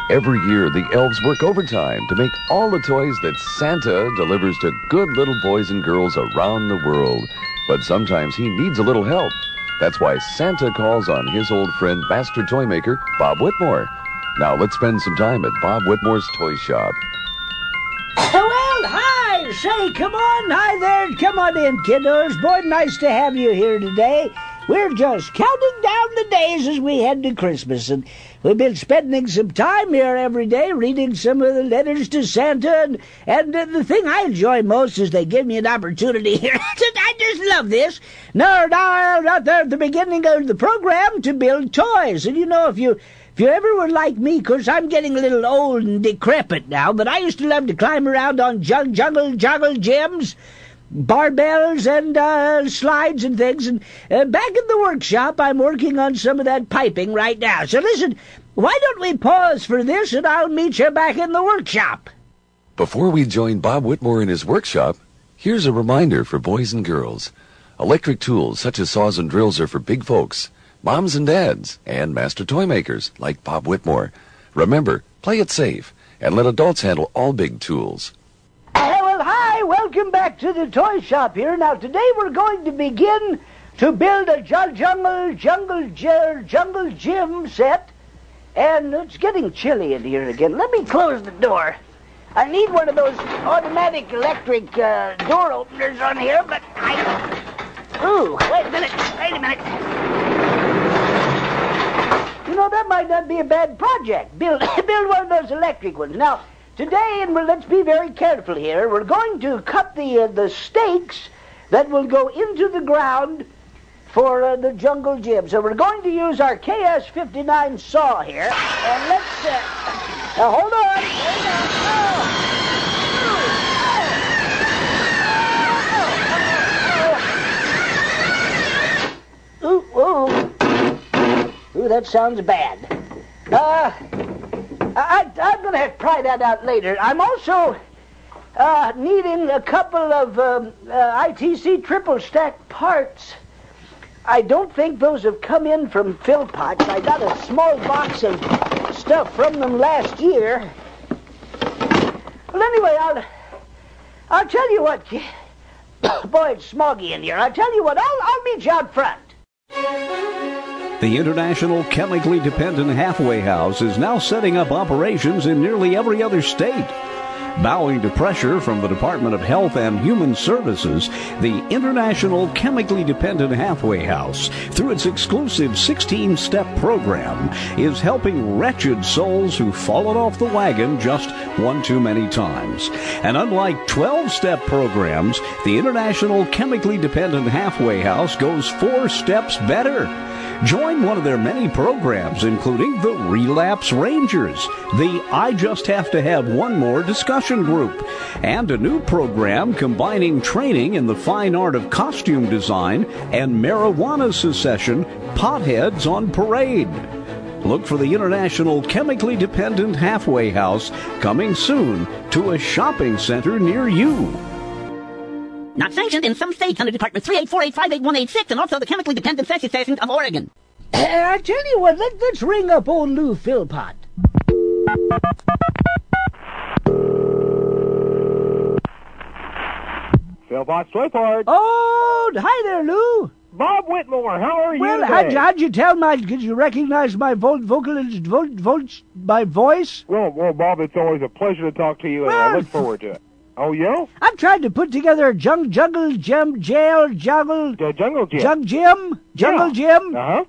Every year, the elves work overtime to make all the toys that Santa delivers to good little boys and girls around the world. But sometimes he needs a little help. That's why Santa calls on his old friend, master toy maker Bob Whitmore. Now let's spend some time at Bob Whitmore's Toy Shop. Well, hi! Say, come on, hi there. Come on in, kiddos. Boy, nice to have you here today. We're just counting down the days as we head to Christmas, and we've been spending some time here every day reading some of the letters to Santa, and the thing I enjoy most is they give me an opportunity here. I just love this. Now, out there at the beginning of the program to build toys, and you know, if you ever were like me, 'cause I'm getting a little old and decrepit now, but I used to love to climb around on juggle gyms, barbells and slides and things, and back in the workshop I'm working on some of that piping right now. So listen, why don't we pause for this and I'll meet you back in the workshop. Before we join Bob Whitmore in his workshop, here's a reminder for boys and girls. Electric tools such as saws and drills are for big folks, moms and dads, and master toy makers like Bob Whitmore. Remember, play it safe and let adults handle all big tools. Well, hi, welcome back to the toy shop here. Now, today we're going to begin to build a jungle gym set, and it's getting chilly in here again. Let me close the door. I need one of those automatic electric door openers on here, but Ooh, wait a minute. You know, that might not be a bad project. Build one of those electric ones. Now, today, and let's be very careful here, we're going to cut the stakes that will go into the ground for the jungle gym. So we're going to use our KS-59 saw here, and let's, now hold on. Ooh, that sounds bad. I'm going to have to try that out later. I'm also needing a couple of ITC triple stack parts. I don't think those have come in from Philpott's. I got a small box of stuff from them last year. Well, anyway, I'll tell you what. Boy, it's smoggy in here. I'll tell you what, I'll meet you out front. The International Chemically Dependent Halfway House is now setting up operations in nearly every other state. Bowing to pressure from the Department of Health and Human Services, the International Chemically Dependent Halfway House, through its exclusive 16-step program, is helping wretched souls who've fallen off the wagon just one too many times. And unlike 12-step programs, the International Chemically Dependent Halfway House goes 4 steps better. Join one of their many programs, including the Relapse Rangers, the I Just Have to Have One More discussion group, and a new program combining training in the fine art of costume design and marijuana cessation, Potheads on Parade. Look for the International Chemically Dependent Halfway House coming soon to a shopping center near you. Not sanctioned in some states under Department 384858186 and also the Chemically Dependent Sex Assessment of Oregon. I tell you what, let's ring up old Lou Philpott. Philpott's Toy Part. Oh, hi there, Lou. Bob Whitmore, how are you Well, today? how'd you tell did you recognize my my voice? Well, Bob, it's always a pleasure to talk to you, and I look forward to it. Oh, yeah? I'm trying to put together a jungle gym, Jungle Gym.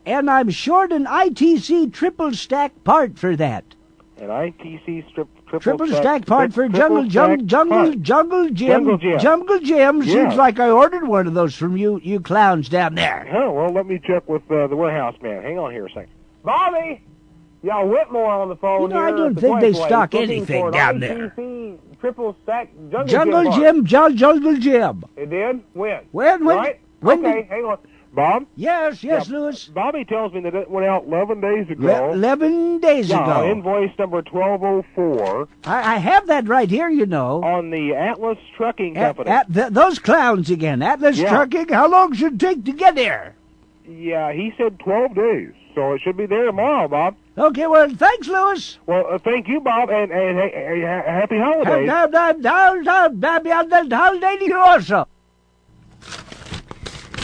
and I'm short an ITC triple stack part for that. An ITC triple stack part for jungle gym. Jungle Gym. Seems like I ordered one of those from you clowns down there. Oh, well, let me check with the warehouse man. Hang on here a second. Bobby! Yeah, Whitmore on the phone. You know, here I don't think they stock anything down there. Triple stack Jungle Gym. It did? When? Right? Okay, hang on. Bob? Yes, Louis. Bobby tells me that it went out 11 days ago. 11 days ago. Invoice number 1204. I have that right here, you know. On the Atlas Trucking Company. Those clowns again. Atlas Trucking? How long should it take to get there? Yeah, he said 12 days. so it should be there tomorrow, Bob. Okay, well, thanks, Louis. Well, thank you, Bob, and happy holidays. Happy holiday to you also.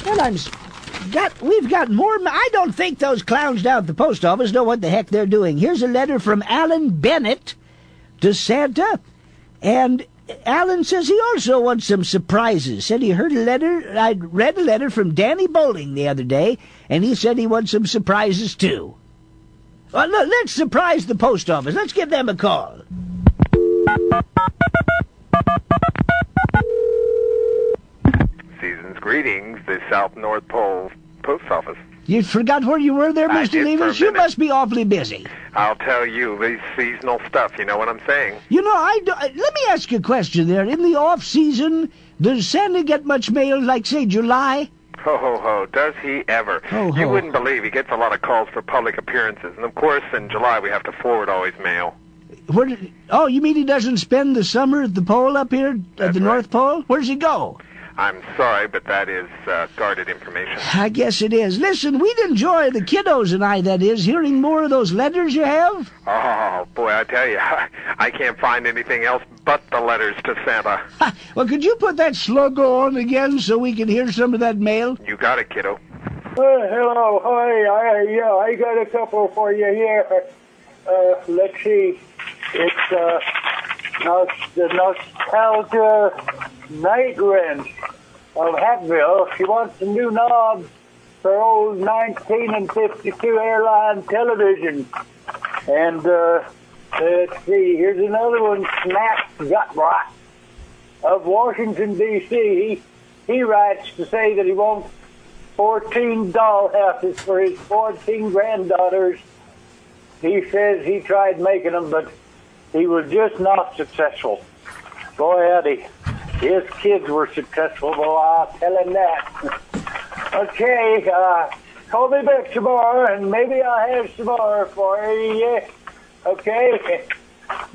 Well, we've got more. I don't think those clowns down at the post office know what the heck they're doing. Here's a letter from Alan Bennett to Santa, and Alan says he also wants some surprises. Said he heard a letter. I read a letter from Danny Bowling the other day, and he said he wants some surprises too. Well, look, let's surprise the post office. Let's give them a call. Season's greetings, the South North Pole Post Office. You forgot where you were there, I Mr. did Levis? for a You minute. must be awfully busy. I'll tell you, these seasonal stuff, you know what I'm saying? You know, let me ask you a question there. In the off-season, does Santa get much mail, like, say, July? Ho, ho, ho, does he ever? Ho, ho. You wouldn't believe he gets a lot of calls for public appearances. And, of course, in July we have to forward all his mail. Oh, you mean he doesn't spend the summer at the pole up here, at That's the right. North Pole? Where's he go? I'm sorry, but that is guarded information. I guess it is. Listen, we'd enjoy, the kiddos and I, that is, hearing more of those letters you have. Oh, boy, I tell you, I can't find anything else but the letters to Santa. Well, could you put that slogan on again so we can hear some of that mail? You got it, kiddo. Hello, hi, I got a couple for you here. Let's see, it's the Nostalgia Night Wrench of Hatville. She wants some new knobs for old 19 and 52 airline television. And let's see, here's another one, Snap Gutrot of Washington, D.C. He writes to say that he wants 14 dollhouses for his 14 granddaughters. He says he tried making them, but he was just not successful. Boy, howdy. His kids were successful, boy, I'll tell him that. Okay, call me back tomorrow, and maybe I'll have some more for you. Yeah? Okay?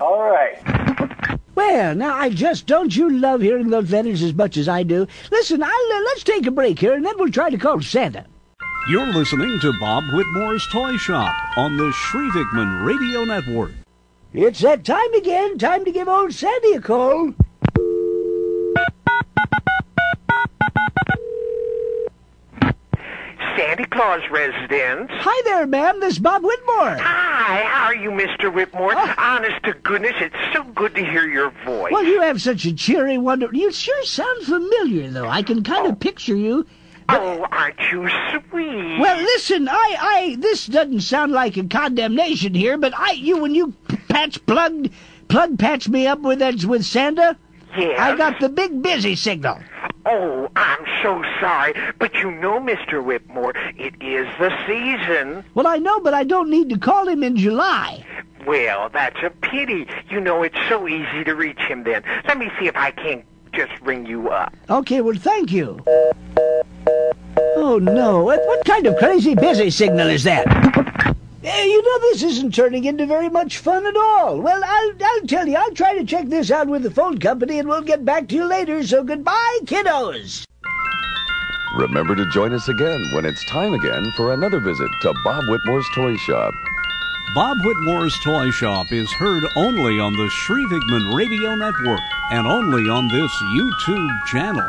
All right. Well, now, don't you love hearing those letters as much as I do? Listen, let's take a break here, and then we'll try to call Santa. You're listening to Bob Whitmore's Toy Shop on the Shrivikman Radio Network. It's that time again. Time to give old Sandy a call. Santa Claus residence. Hi there, ma'am. This is Bob Whitmore. Hi, how are you, Mr. Whitmore? Oh. Honest to goodness, it's so good to hear your voice. Well, you have such a cheery, wonderful... You sure sound familiar, though. I can kind of picture you. But, Oh, aren't you sweet? well, listen, this doesn't sound like a condemnation here, but when you plug-patch me up with Santa, Yes? I got the big busy signal. Oh, I'm so sorry, but you know, Mr. Whitmore, it is the season. Well, I know, but I don't need to call him in July. Well, that's a pity. You know, it's so easy to reach him then. Let me see if I can't just ring you up. Okay, well, thank you. Oh, no. What kind of crazy busy signal is that? You know, this isn't turning into very much fun at all. Well, I'll tell you, I'll try to check this out with the phone company, and we'll get back to you later, so goodbye, kiddos. Remember to join us again when it's time again for another visit to Bob Whitmore's Toy Shop. Bob Whitmore's Toy Shop is heard only on the Shrivikman Radio Network and only on this YouTube channel.